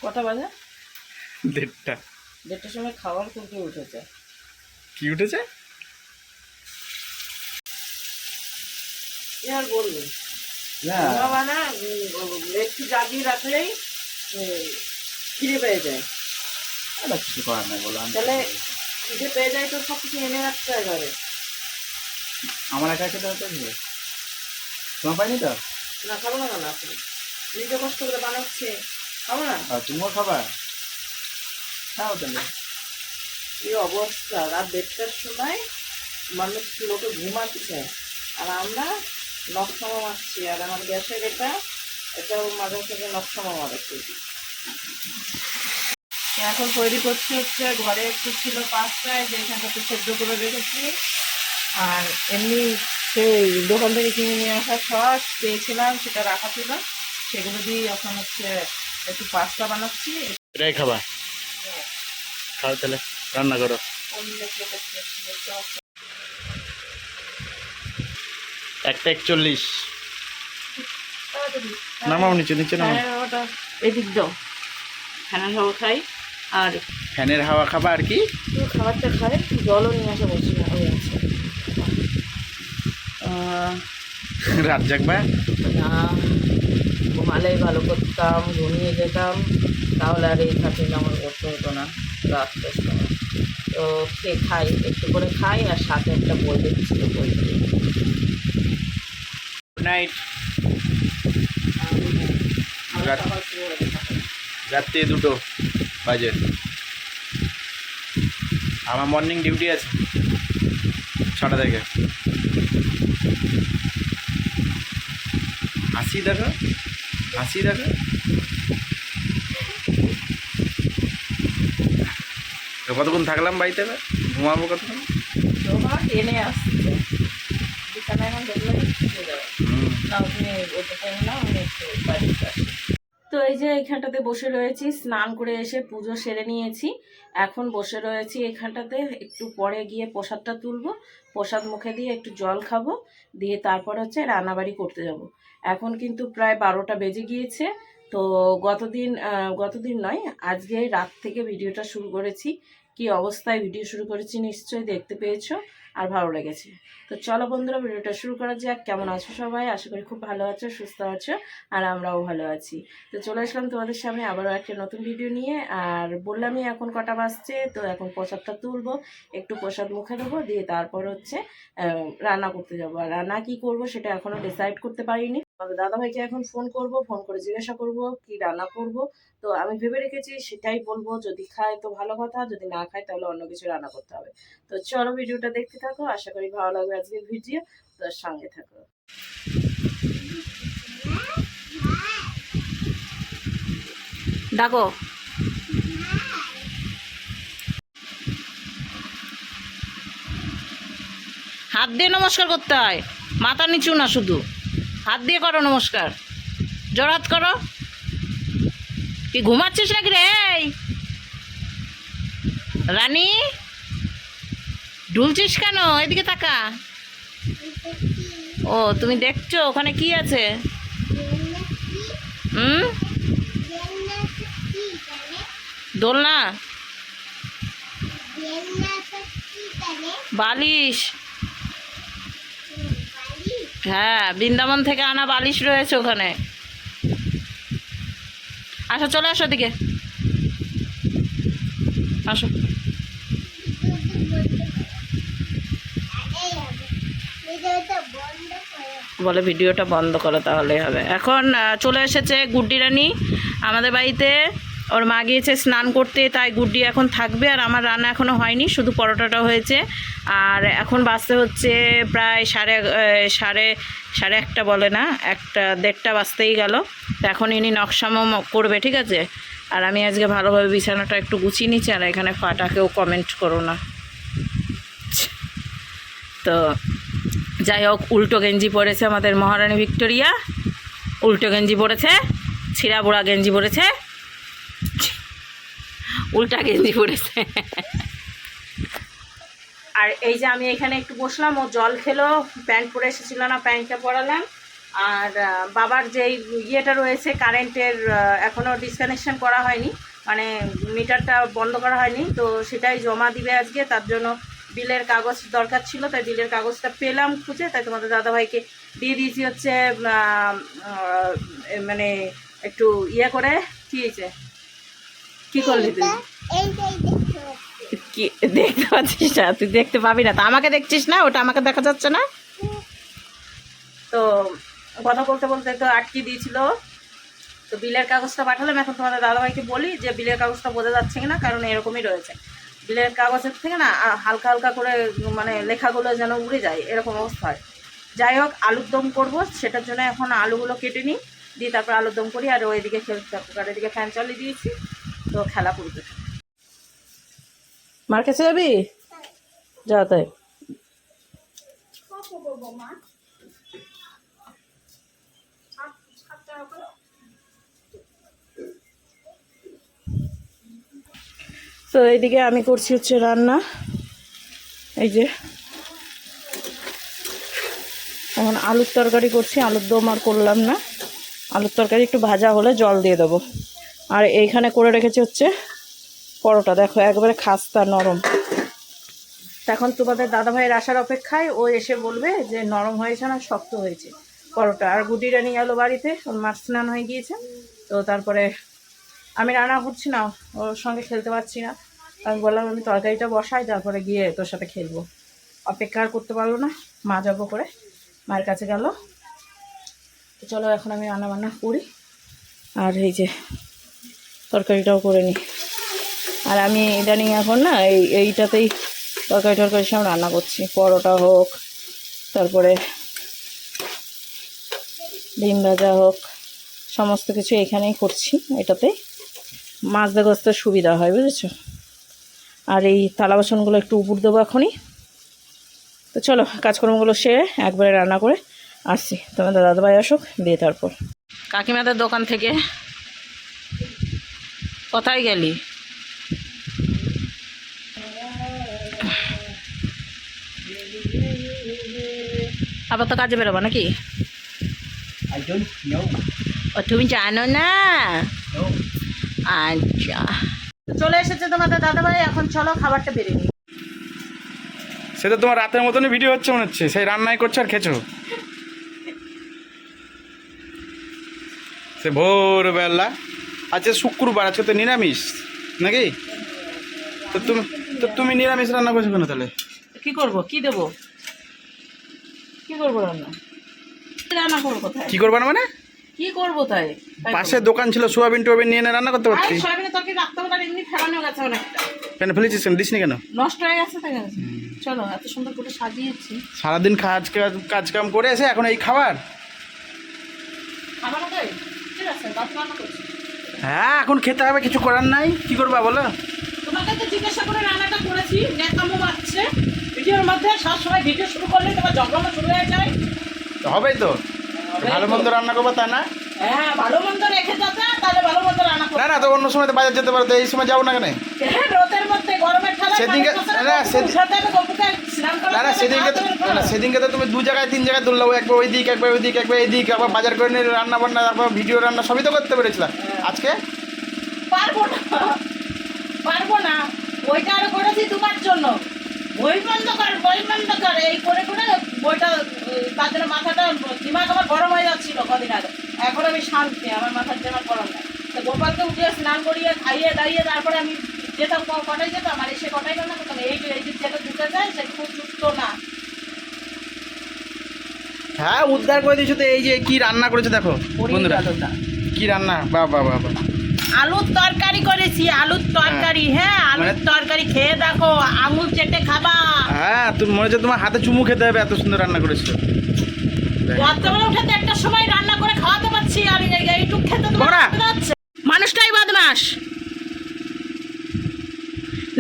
কটা বাজে? 1:30। 1:30টার সময় খাওয়ার কুলকে উঠেছে। কি উঠেছে? কি আর বলবো না বাবা, না একটু জাগিয়ে রাখলেই খিদে পেয়ে যায়। কিছু করার নাই বলো। তাহলে খিদে পেয়ে যায় তো সব কিছু এনে রাখতে হয় ঘরে। আমার একা খেতে হতে হবে, তোমার পাইনি তো? না খাবো না কেন? আপনি নিজে কষ্ট করে বানাচ্ছে, খাবো না? আর তুমিও খাবা? খাও তাহলে। এই অবস্থা, রাত 1:30টার সময় মানুষ লোকে ঘুমাচ্ছে আর আমরা নকশমা মারছি। আর আমার গ্যাসের এটাও মাঝে থেকে নকশমা মারাচ্ছি। এখন তৈরি করছি হচ্ছে, ঘরে একটু ছিল পাঁচটায় যেখানটাতে সেদ্ধ করে রেখেছি। আর এমনি সেই দোকান থেকে কিনে নিয়ে আসা সস পেয়েছিলাম, সেটা রাখা ছিল, সেগুলো দিয়ে এখন হচ্ছে একটু পাস্তা বানাচ্ছি। এটাই খাবা? খাও তাহলে, রান্না করো। 1:41। নামাও নিচে, নিচে নামাও। ফ্যানের হাওয়াটা এদিক দাও, ফ্যানের হাওয়া খাই। আর ফ্যানের হাওয়া খাবা আর কি? খাবারটা খাই, জলও নিয়ে আসা বলছি না। ওই আছে রাত জাগবা না, ঘুমালেই ভালো করতাম, ঘুমিয়ে যেতাম, তাহলে আর এই খাটিল আমার করতে হতো না রাত্রের সময়। তো খাই, একটু করে খাই, আর সাথে একটা বই দেখছিল, বই গুড নাইট। রাত্রে 2টো বাজে। আমার মর্নিং ডিউটি আছে 6টা থেকে। হাসি দেখো, হাসি দেখো। তো কতক্ষণ থাকলাম বাড়িতে? ঘুমাবো কতক্ষণ? এনে আসছে বিছানায়, এখন দেখলে না তুমি ওটা টাইম না, আমি একটু বাড়িতে আসি। তো এই যে এখানটাতে বসে রয়েছি, স্নান করে এসে পুজো সেরে নিয়েছি। এখন বসে রয়েছি এখানটাতে, একটু পরে গিয়ে প্রসাদটা তুলবো, প্রসাদ মুখে দিয়ে একটু জল খাবো, দিয়ে তারপর হচ্ছে রান্নাবাড়ি করতে যাব। এখন কিন্তু প্রায় 12টা বেজে গিয়েছে। তো গতদিন নয়, আজকে রাত থেকে ভিডিওটা শুরু করেছি। কি অবস্থায় ভিডিও শুরু করেছি নিশ্চয়ই দেখতে পেয়েছো, আর ভালো লেগেছে। তো চলো বন্ধুরা, ভিডিওটা শুরু করা যাক। কেমন আছো সবাই? আশা করি খুব ভালো আছো, সুস্থ আছো, আর আমরাও ভালো আছি। তো চলে আসলাম তোমাদের সামনে আবারও একটা নতুন ভিডিও নিয়ে। আর বললামই এখন কটা বাজছে, তো এখন প্রসাদটা তুলবো, একটু প্রসাদ মুখে দেবো, দিয়ে তারপর হচ্ছে রান্না করতে যাবো। আর রান্না কি করব সেটা এখনও ডিসাইড করতে পারিনি। তবে দাদাভাইকে এখন ফোন করে জিজ্ঞাসা করব কি রান্না করব। তো আমি ভেবে রেখেছি সেটাই বলবো, যদি খায় তো ভালো কথা, যদি না খায় তাহলে অন্য কিছু রান্না করতে হবে। তো চলো ভিডিওটা দেখতে থাকো, আশা করি ভালো লাগবে আজকের ভিডিও, তো সঙ্গে থাকো। ডাকো, হাত দিয়ে নমস্কার করতে হয়, মাথা নিচু না, শুধু হাত দিয়ে করো নমস্কার, জোর হাত করো। কি ঘুমাচ্ছিস নাকি রে? এই রানী, ঢুলছিস কেন? এদিকে তাকা। ও তুমি দেখছো ওখানে কি আছে? দোলনা, বালিশ। হ্যাঁ, বৃন্দাবন থেকে আনা বালিশ রয়েছে ওখানে। আসো, চলে আসো দিকে, আসো। বলে ভিডিওটা বন্ধ করো, তাহলে হবে। এখন চলে এসেছে গুড্ডি রানী আমাদের বাড়িতে। ওর মা গিয়েছে স্নান করতে, তাই গুড্ডি এখন থাকবে। আর আমার রান্না এখনও হয়নি, শুধু পরোটাটা হয়েছে। আর এখন বাজতে হচ্ছে প্রায় সাড়ে একটা, বলে না, 1:30 বাজতেই গেল। তো এখন ইনি নকশামো করবে, ঠিক আছে। আর আমি আজকে ভালোভাবে বিছানাটা একটু গুছিয়ে নিচ্ছি। আর এখানে ফাটা কেউ কমেন্ট করো না। তো যাই হোক, উল্টো গেঞ্জি পরেছে আমাদের মহারানী ভিক্টোরিয়া, উল্টো গেঞ্জি পরেছে, ছিঁড়া বুড়া গেঞ্জি পরেছে, উল্টা গেঞ্জি পরেছে। আর এই যে আমি এখানে একটু বসলাম, ও জল খেলো, প্যান্ট পরে এসেছিল না, প্যান্টটা পরালাম। আর বাবার যেই ইয়েটা রয়েছে কারেন্টের, এখনও ডিসকানেকশন করা হয়নি, মানে মিটারটা বন্ধ করা হয়নি, তো সেটাই জমা দিবে আজকে। তার জন্য বিলের কাগজ দরকার ছিল, তাই বিলের কাগজটা পেলাম খুঁজে, তাই তোমাদের দাদাভাইকে দিয়ে দিয়েছি হচ্ছে মানে একটু ইয়ে করে। কী হয়েছে, কী করলি তুই? কি দেখতে পাচ্ছিস না? তুই দেখতে পাবি না তো, আমাকে দেখছিস না? ওটা আমাকে দেখা যাচ্ছে না তো। কথা বলতে বলতে তো আটকে দিয়েছিল। তো বিলের কাগজটা পাঠালাম, এখন তোমাদের দাদাভাইকে বলি যে বিলের কাগজটা বোঝা যাচ্ছে কিনা, কারণ এরকমই রয়েছে বিলের কাগজের থেকে না হালকা হালকা করে মানে লেখাগুলো যেন উড়ে যায়, এরকম অবস্থা হয়। যাই হোক, আলুর দম করবো, সেটার জন্য এখন আলুগুলো কেটে নিই, দিয়ে তারপর আলুর দম করি। আর ওইদিকে খেলতে থাকুক, আর এদিকে ফ্যান চালিয়ে দিয়েছি, তো খেলা করবে। মার কাছে যাবি? যাও তাই। তো এইদিকে আমি করছি হচ্ছে রান্না। এই যে এখন আলুর তরকারি করছি, আলুর দম আর করলাম না। আলুর তরকারি একটু ভাজা হলে জল দিয়ে দেবো। আর এইখানে করে রেখেছি হচ্ছে পরোটা, দেখো একবারে খাস্তা নরম। এখন তোমাদের দাদাভাইয়ের আসার অপেক্ষায়, ও এসে বলবে যে নরম হয়েছে না শক্ত হয়েছে পরোটা। আর গুটিটা নিয়ে গেলো বাড়িতে, ওর মাছ স্নান হয়ে গিয়েছে। তো তারপরে আমি রান্না করছি না, ওর সঙ্গে খেলতে পারছি না। আমি বললাম আমি তরকারিটা বসাই, তারপরে গিয়ে তোর সাথে খেলবো। অপেক্ষা আর করতে পারলো না, মা যাবো করে মায়ের কাছে গেল। তো চলো এখন আমি রান্না বান্না করি, আর এই যে তরকারিটাও করে নিই। আর আমি ইদানিং এখন না এইটাতেই তরকারি সব রান্না করছি, পরোটা হোক, তারপরে ডিম ভাজা হোক, সমস্ত কিছু এখানেই করছি। এটাতেই মাছ দেখতে সুবিধা হয়, বুঝেছো। আর এই থালা বাসনগুলো একটু উপর দেবো এখনই। তো চলো কাজকর্মগুলো সেরে একবারে রান্না করে আসছি। তোমাদের দাদাভাই আসুক, দিয়ে তারপর। কাকিমাদের দোকান থেকে কোথায় গেলি? আবার তো কাজে বেরোবা নাকি? ও তুমি জানো না? আচ্ছা, চলে এসেছে তোমাদের দাদাভাই, এখন চলো খাবারটা বেরিয়ে নিই। সেটা তোমার রাতের মতনই ভিডিও হচ্ছে মনে হচ্ছে, সেই রান্নাই করছো আর খেছো। সে ভোরবেলা, আজকে শুক্রবার, আজকে তো নিরামিষ নাকি? তো তুমি নিরামিষ রান্না করছো কেন তাহলে? কি করব, কি দেবো, কি করবো রান্না? রান্না করবো কোথায়? কি করবা না মানে? কি করবো তাই? পাশে দোকান ছিল, সোয়াবিন টোয়াবিন নিয়ে এনে রান্না করতে পারতি। সয়াবিনের তরকারি রাখতে হবে, এমনি ফেলানো গেছে অনেকটা। কেন ফেলেছিস, কেন দিসনি কেন? নষ্ট হয়ে গেছে তাই। চলো, এত সুন্দর করে সাজিয়েছি। সারাদিন কাজ কাম করে এসে এখন এই খাবার? খাবার হবে, ঠিক আছে, ভাত রান্না করছি। হ্যাঁ এখন খেতে হবে, কিছু করার নাই, কি করবা বলো? তোমাকে তো জিজ্ঞাসা করে রান্নাটা করেছি, নেকামো বাচ্চা ভিডিওর মধ্যে সবসময় ভিডিও শুরু করলে তোমার জঙ্গলও শুরু হয়ে যায়। তো হবেই তো, ভালো মন্দ রান্না করবো তা না? হ্যাঁ, ভালো মন্দ রেখে যাবে, তাহলে ভালো মন্দ রান্না করবে। না না, তো অন্য সময় তো বাজার যেতে পারো, তো এই সময় যাবো না কেন? রোদের মধ্যে গরমের ঠান্ডায় সেদিনকে সেদিনকে তো তুমি দু জায়গায় তিন জায়গায় তুললাম, একবার ওই দিক একবার ওই দিক একবার এই দিক, একবার বাজার করে নিয়ে রান্না বান্না, একবার ভিডিও রান্না সবই তো করতে পেরেছিলাম। আজকে পারবো না, ওইটা আরো করেছি তোমার জন্য। বই বন্ধ কর এই করে করে বইটা, তার জন্য মাথাটা দিমাগ আমার গরম হয়ে যাচ্ছিল কদিন আগে। এখন আমি শান্তি, আমার মাথার দিমাগ গরম না। তো গোপালকে উঠিয়ে স্নান করিয়ে খাইয়ে দাঁড়িয়ে তারপরে আমি যেতাম, কটাই যেতাম, আর এসে কটাই রান্না করতাম। এই যে যেটা দিতে যায় সেটা খুব সুস্থ না। হ্যাঁ উদ্ধার করে দিয়েছো তো। এই যে কি রান্না করেছো দেখো বন্ধুরা, কি রান্না, বাবা বাবা। আলুর তরকারি করেছি, আলুর তরকারি। হ্যাঁ, আলুর তরকারি খেয়ে দেখো, আঙুল চেটে খাবা। হ্যাঁ তুমি মনে হচ্ছে তোমার হাতে চুমু খেতে হবে, এত সুন্দর রান্না করেছো। রাত্রেবেলা উঠে তো একটা সময় রান্না করে খাওয়াতে পারছি, আর এইটুক খেতে তোমার হচ্ছে। মানুষটাই বদমাস,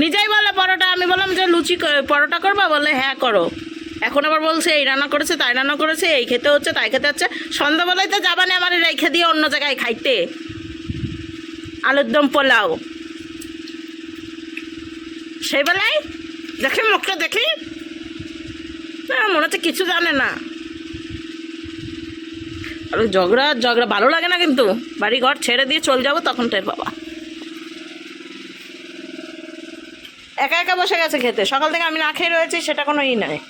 নিজেই বলে পরোটা। আমি বললাম যে লুচি পরোটা করবা, বলে হ্যাঁ করো। এখন আবার বলছে এই রান্না করেছে তাই রান্না করেছে, এই খেতে হচ্ছে তাই খেতে হচ্ছে। সন্ধ্যাবেলায় তো যাবানে আমার রেখে দিয়ে অন্য জায়গায় খাইতে, আলুর দম পোলাও। সেই বেলায় দেখি মুখটা দেখি, মনে হচ্ছে কিছু জানে না। আর ঝগড়া ঝগড়া ভালো লাগে না, কিন্তু বাড়ি ঘর ছেড়ে দিয়ে চলে যাবো তখন টের বাবা। একা একা বসে গেছে খেতে, সকাল থেকে আমি না খেয়ে রয়েছি, সেটা কোনো ই নয়।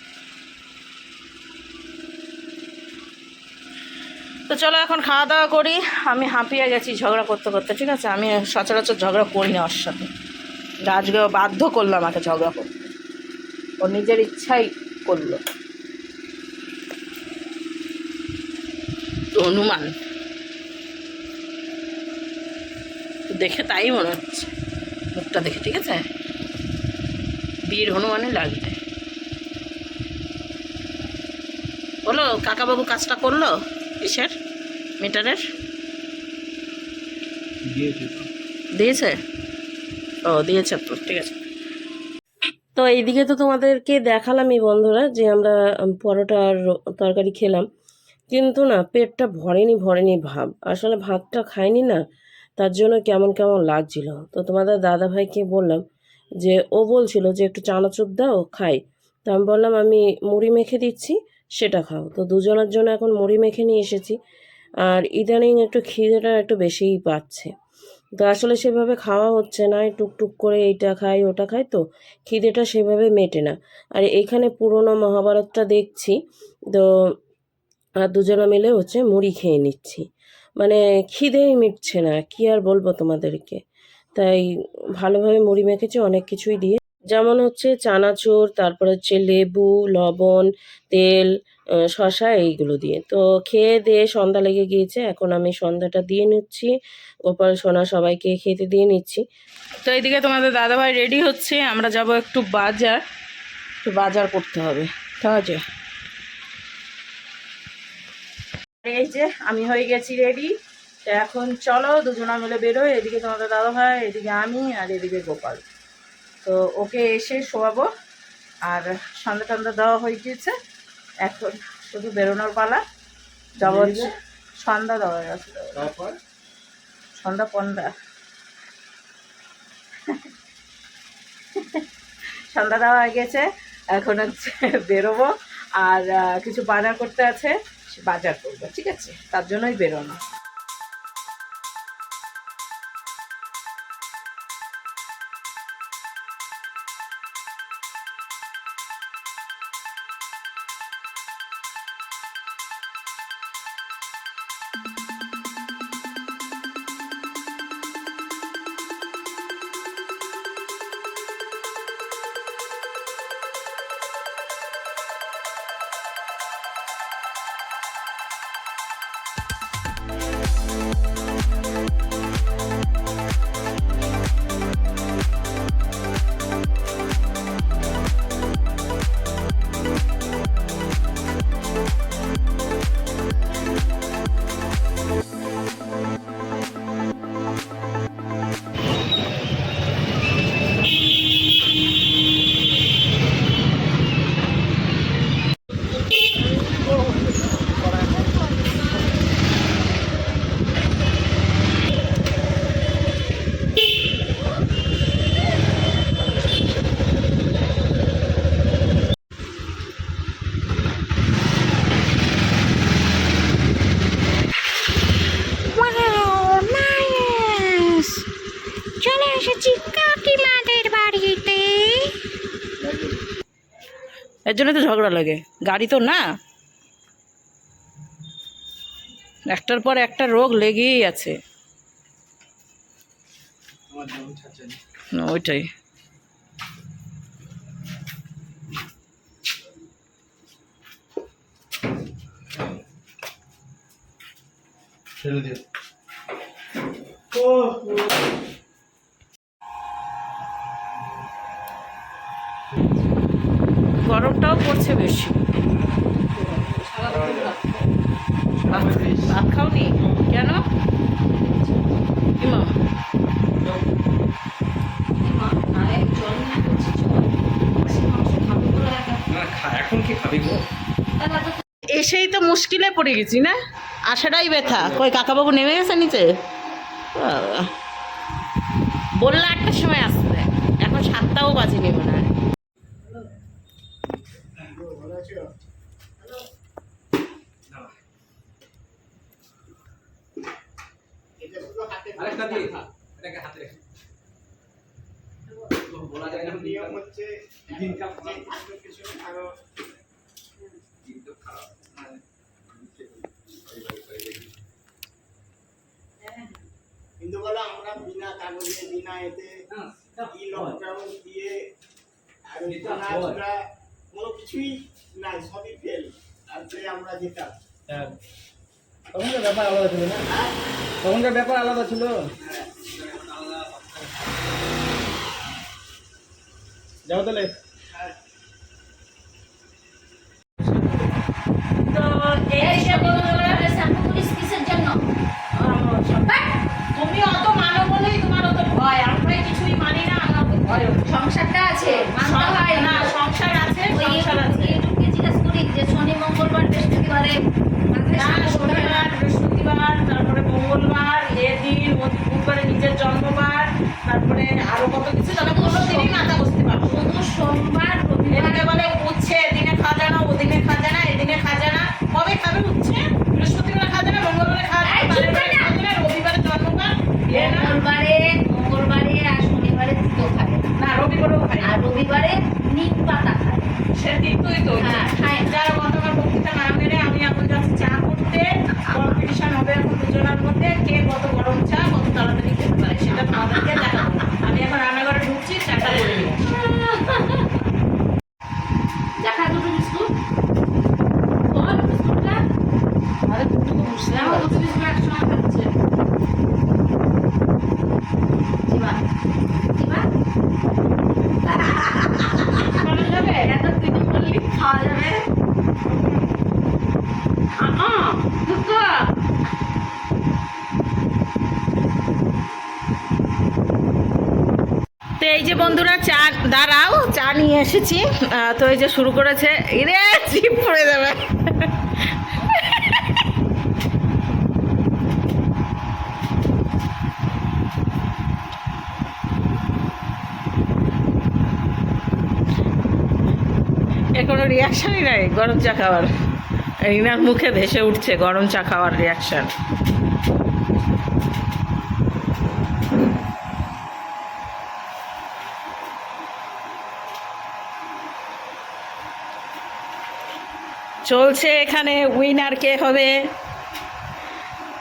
তো চলো এখন খাওয়া দাওয়া করি। আমি হাঁপিয়ে গেছি ঝগড়া করতে করতে, ঠিক আছে? আমি সচরাচর ঝগড়া করি না ওর সাথে, আজকে বাধ্য করলো আমাকে ঝগড়া করতে, ও নিজের ইচ্ছাই করলো। তো হনুমান দেখে তাই মনে হচ্ছে, মুখটা দেখে, ঠিক আছে? বীর হনুমানই লাগবে। বলো, কাকাবাবু কাজটা করলো কিসের মিটারের? দিয়েছে? ও দিয়েছে, তো ঠিক আছে। তো এইদিকে তো তোমাদেরকে দেখালামই বন্ধুরা যে আমরা পরোটা আর তরকারি খেলাম, কিন্তু না পেটটা ভরেনি ভাব। আসলে ভাতটা খাইনি না, তার জন্য কেমন কেমন লাগছিল। তো তোমাদের দাদা ভাইকে বললাম যে, ও বলছিল যে একটু চানাচুর দাও খাই। তো আমি বললাম আমি মুড়ি মেখে দিচ্ছি, সেটা খাও। তো দুজনের জন্য এখন মুড়ি মেখে নিয়ে এসেছি। আর ইদানিং একটু খিদেটা একটু বেশিই পাচ্ছে, তো আসলে সেভাবে খাওয়া হচ্ছে না, টুকটুক করে এইটা খাই ওটা খাই, তো খিদেটা সেভাবে মেটে না। আর এখানে পুরনো মহাভারতটা দেখছি, তো আর দুজনে মিলে হচ্ছে মুড়ি খেয়ে নিচ্ছি, মানে খিদেই মিটছে না, কি আর বলবো তোমাদেরকে। তাই ভালোভাবে মুড়ি মেখেছি অনেক কিছুই দিয়ে, যেমন হচ্ছে চানাচুর, তারপর হচ্ছে লেবু, লবণ, তেল, শসা, এইগুলো দিয়ে। তো খেয়ে দিয়ে সন্ধ্যা লেগে গিয়েছে, এখন আমি সন্ধ্যাটা দিয়ে নিচ্ছি, গোপাল সোনা সবাইকে খেতে দিয়ে নিচ্ছি। তো এইদিকে তোমাদের দাদাভাই রেডি হচ্ছে, আমরা যাব একটু বাজার করতে হবে, ঠিক আছে? এই যে আমি হয়ে গেছি রেডি, তো এখন চলো দুজনা মিলে বেরোয়। এদিকে তোমাদের দাদাভাই, এদিকে আমি, আর এদিকে গোপাল। তো ওকে এসে শোয়াবো, আর সন্ধ্যা টন্ধা দেওয়া হয়ে গিয়েছে, এখন শুধু বেরোনোর পালা। যাবো সন্ধ্যা দেওয়া হয়ে গেছে, সন্ধ্যা 15 সন্ধ্যা দেওয়া হয়ে গেছে, এখন হচ্ছে বেরোবো। আর কিছু বাজার করতে আছে, বাজার করবো, ঠিক আছে? তার জন্যই বেরোনো। এর জন্য তো ঝগড়া লাগে, গাড়ি তো না, একটার পর একটা রোগ লেগেই আছে। ওইটাই। গরমটাও পড়ছে বেশি। ভাত খাওনি কেন? কি মা? এখন কি খাবি গো? এসেই তো মুশকিলে পড়ে গেছি না, আসাটাই ব্যথা। কই কাকাবাবু নেমে গেছে নিচে? বললে 8টার সময় আসবে, এখন 7টাও বাজেনি মনে হয়। নিয়ম হচ্ছে কিছু আরো কিন্তু বলো আমরা বিনা কাগজে বিনা এতে কি লকডাউন দিয়ে আর আমরা কোনো কিছুই নাই, সবই ফেল, আর যে আমরা যেতাম তখনকার ব্যাপার আলাদা ছিল না, তখনকার ব্যাপার আলাদা ছিল। যাও তাহলে। তো এই যে তুমি অত মানো বলেই তোমার অত ভয়, আমরা কিছুই মানি না, আমার অত ভয় হচ্ছে। সংসারটা আছে, মানতে হয় না, সংসার আছে, সংসার আছে। ইউটিউবকে জিজ্ঞেস করি যে শনি মঙ্গলবার বৃহস্পতিবারে মাথায় না, সাদা করতে হয় না। শনিবার বৃহস্পতিবার, তারপরে মঙ্গলবার, এদিন বুধবারে নিজের জন্মবার, তারপরে আরো কত কিছু, তাহলে কোনো দিনই মাথা বসতে পারবো না। শুধু সোমবার রবিবার এদিকে বলে উচ্ছে, এদিনে খাজা না, ওদিনে খাজা না, এদিনে খাজা না। কবে খাবে উচ্ছে? বৃহস্পতিবার খাজা না, মঙ্গলবারে খাজা না, বারে খাজা না, রবিবারে জন্মবার, এ না, মঙ্গলবারে আর শনিবারে তিতো খায় না রবিবারেও খাই না। আর রবিবারে নিম পাতা খায়। সে তিক্তই তো হচ্ছে। হ্যাঁ, খায়। যারা গতকাল বক্তৃতা না মেরে আমি এখন যাচ্ছি চা করতে, কম্পিটিশন হবে এখন দুজনের মধ্যে, কে কত গরম চা কত তাড়াতাড়ি খেতে পারে সেটা তোমাদেরকে দেখাবো। আমি এখন রান্নাঘরে ঢুকছি, চাটা করে নিই। দেখা দুটো বিস্কুট বল বিস্কুটটা আরে দুটো তো বুঝতে নাও, দুটো বিস্কুট একসঙ্গে খাচ্ছে। জিমা জিমা পারা যাবে। এত তুই তো বললি খাওয়া যাবে। দুটো তো এই যে বন্ধুরা চা, দাঁড়াও, চা নিয়ে এসেছি। তো এই যে শুরু করেছে, ইরে চিপ পড়ে যাবে। এর কোনো রিয়াকশনই নাই গরম চা খাওয়ার। রিনার মুখে ভেসে উঠছে গরম চা খাওয়ার রিয়াকশন। চলছে এখানে, উইনার কে হবে,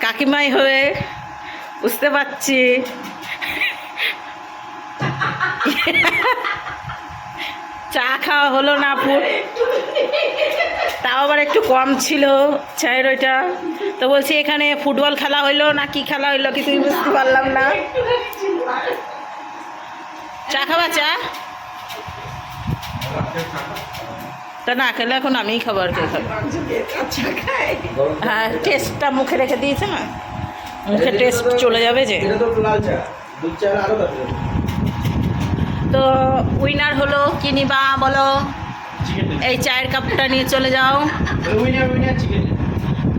কাকিমাই হবে বুঝতে পারছি। চা খাওয়া হলো না, তাও আবার একটু কম ছিল চায়ের ওইটা। তো বলছি এখানে ফুটবল খেলা হইলো না কি খেলা হইলো কিছুই বুঝতে পারলাম না। চা খাবা? চা তা না খেলে এখন আমিই খাবো, আর কে খাবো? হ্যাঁ, টেস্টটা মুখে রেখে দিয়েছে না, মুখে টেস্ট চলে যাবে যে। এটা তো লাল চা, দুধ চা আরো আছে। তো উইনার হলো কি নিবা বলো? এই চায়ের কাপটা নিয়ে চলে যাও। Winner chicken.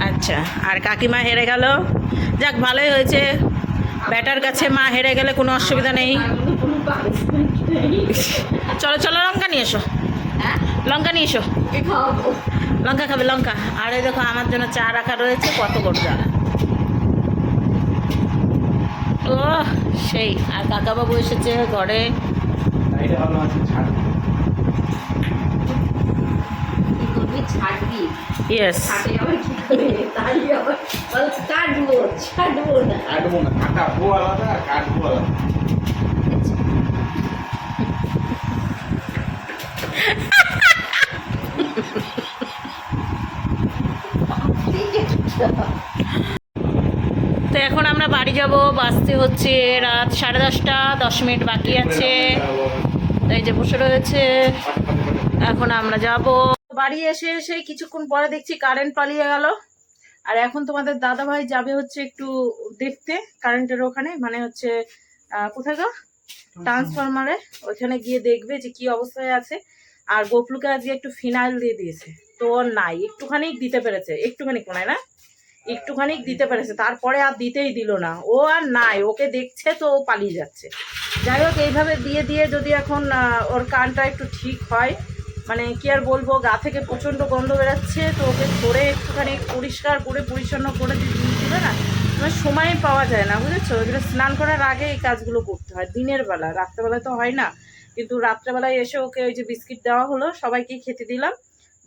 আচ্ছা, আর কাকিমা হেরে গেল। যাক, ভালোই হয়েছে, ব্যাটার কাছে মা হেরে গেলে কোনো অসুবিধা নেই। চলো চলো, লঙ্কা নিয়ে এসো, লঙ্কা নিয়ে এসো, লঙ্কা খাবে লঙ্কা। আর এই দেখো আমার জন্য চা রাখা রয়েছে, কত বড় চা। ও সেই, আর কাকাবাবু এসেছে ঘরে। এটা ভালো আছে ছাড়। ছাড়বি ইয়েস, ছাড়ে আবার কি করে, তাই আবার বল কাটবো ছাড়বো না। কাটবো না, কাটাবো আলাদা, কাটবো আলাদা। তো এখন আমরা বাড়ি যাব, বাসতে হচ্ছে রাত 10:30, 10 মিনিট বাকি আছে। এই যে বসে রয়েছে, এখন আমরা যাব বাড়ি। এসে এসে কিছুক্ষণ পরে দেখছি কারেন্ট পালিয়ে গেল। আর এখন তোমাদের দাদা ভাই যাবে হচ্ছে একটু দেখতে কারেন্টের ওখানে, মানে হচ্ছে কোথায় গো, ট্রান্সফরমারে, ওইখানে গিয়ে দেখবে যে কি অবস্থায় আছে। আর গোপলুকে আজকে একটু ফিনাইল দিয়ে দিয়েছে, তো ওর নাই, একটুখানি দিতে পেরেছে, একটুখানি কোনায় না, একটুখানি দিতে পেরেছে, তারপরে আর দিতেই দিল না। ও আর নাই, ওকে দেখছে তো ও পালিয়ে যাচ্ছে। যাই হোক, এইভাবে দিয়ে দিয়ে যদি এখন ওর কানটা একটু ঠিক হয়, মানে কি আর বলবো, গা থেকে প্রচণ্ড গন্ধ বেরাচ্ছে, তো ওকে ধরে একটুখানি পরিষ্কার করে পরিচ্ছন্ন করে দিবে না, মানে সময় পাওয়া যায় না, বুঝেছো? এগুলো স্নান করার আগে এই কাজগুলো করতে হয় দিনের বেলা, রাত্রেবেলায় তো হয় না। কিন্তু রাত্রেবেলায় এসে ওকে ওই যে বিস্কিট দেওয়া হলো, সবাইকেই খেতে দিলাম।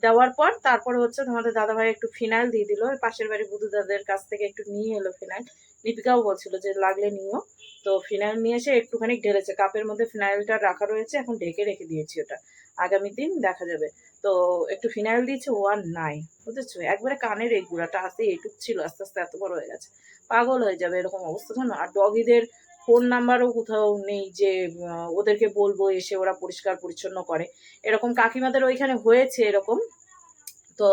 দেওয়ার পর তারপরে হচ্ছে তোমাদের দাদাভাই একটু ফিনাইল দিয়ে দিল, ওই পাশের বাড়ি বুধু দাদের কাছ থেকে একটু নিয়ে এলো ফিনাইল। লিপিকাও বলছিল যে লাগলে নিও। তো ফিনাইল নিয়ে এসে একটুখানি ঢেলেছে, কাপের মধ্যে ফিনাইলটা রাখা রয়েছে, এখন ঢেকে রেখে দিয়েছি, ওটা আগামী দিন দেখা যাবে। তো একটু ফিনাইল দিয়েছে, ও আর নাই, বুঝেছো? একবারে কানের এই গুঁড়াটা আসতে এইটুক ছিল, আস্তে আস্তে এত বড় হয়ে গেছে, পাগল হয়ে যাবে এরকম অবস্থা, জানো। আর ডগিদের ফোন নাম্বারও কোথাও নেই যে ওদেরকে বলবো এসে ওরা পরিষ্কার পরিচ্ছন্ন করে। এরকম কাকিমাদের ওইখানে হয়েছে এরকম। তো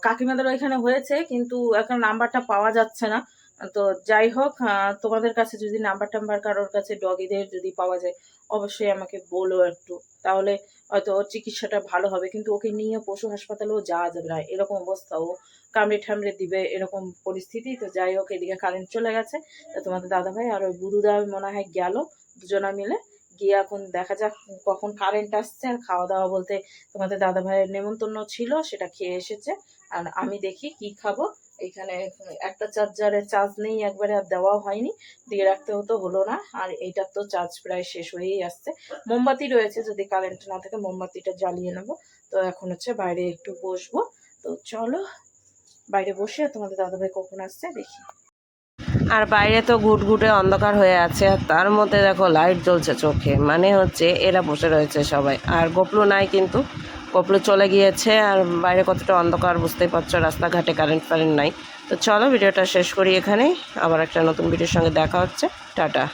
কাকিমাদের ওইখানে হয়েছে, কিন্তু এখন নাম্বারটা পাওয়া যাচ্ছে না। তো যাই হোক, তোমাদের কাছে যদি নাম্বার টাম্বার কারোর কাছে ডগিদের যদি পাওয়া যায়, অবশ্যই আমাকে বলো একটু, তাহলে হয়তো ওর চিকিৎসাটা ভালো হবে। কিন্তু ওকে নিয়ে পশু হাসপাতালেও যাওয়া যাবে না, এরকম অবস্থা, ও কামড়ে ঠামড়ে দিবে এরকম পরিস্থিতি। তো যাই হোক, এদিকে কারেন্ট চলে গেছে। তো তোমাদের দাদাভাই আর ওই বুধুদা মনে হয় গেল, দুজনা মিলে গিয়ে এখন দেখা যাক কখন কারেন্ট আসছে। আর খাওয়া দাওয়া বলতে তোমাদের দাদা ভাইয়ের নেমন্তন্ন ছিল, সেটা খেয়ে এসেছে। আর আমি দেখি কি খাবো। এখানে একটা চার্জারের চার্জ নেই, একবারে আর দেওয়াও হয়নি, দিয়ে রাখতে হলো না। আর এইটার তো চার্জ প্রায় শেষ হয়েই আসছে। মোমবাতি রয়েছে, যদি কারেন্ট না থাকে মোমবাতিটা জ্বালিয়ে নেবো। তো এখন হচ্ছে বাইরে একটু বসবো। তো চলো বাইরে বসে তোমাদের দাদাভাই কখন আসছে দেখি। আর বাইরে তো ঘুটঘুটে অন্ধকার হয়ে আছে, আর তার মধ্যে দেখো লাইট জ্বলছে চোখে, মানে হচ্ছে এরা বসে রয়েছে সবাই। আর গোপলু নাই, কিন্তু গোপলু চলে গিয়েছে। আর বাইরে কতটা অন্ধকার বুঝতেই পারছো, রাস্তাঘাটে কারেন্ট ফারেন্ট নাই। তো চলো ভিডিওটা শেষ করি এখানেই, আবার একটা নতুন ভিডিওর সঙ্গে দেখা হচ্ছে। টাটা।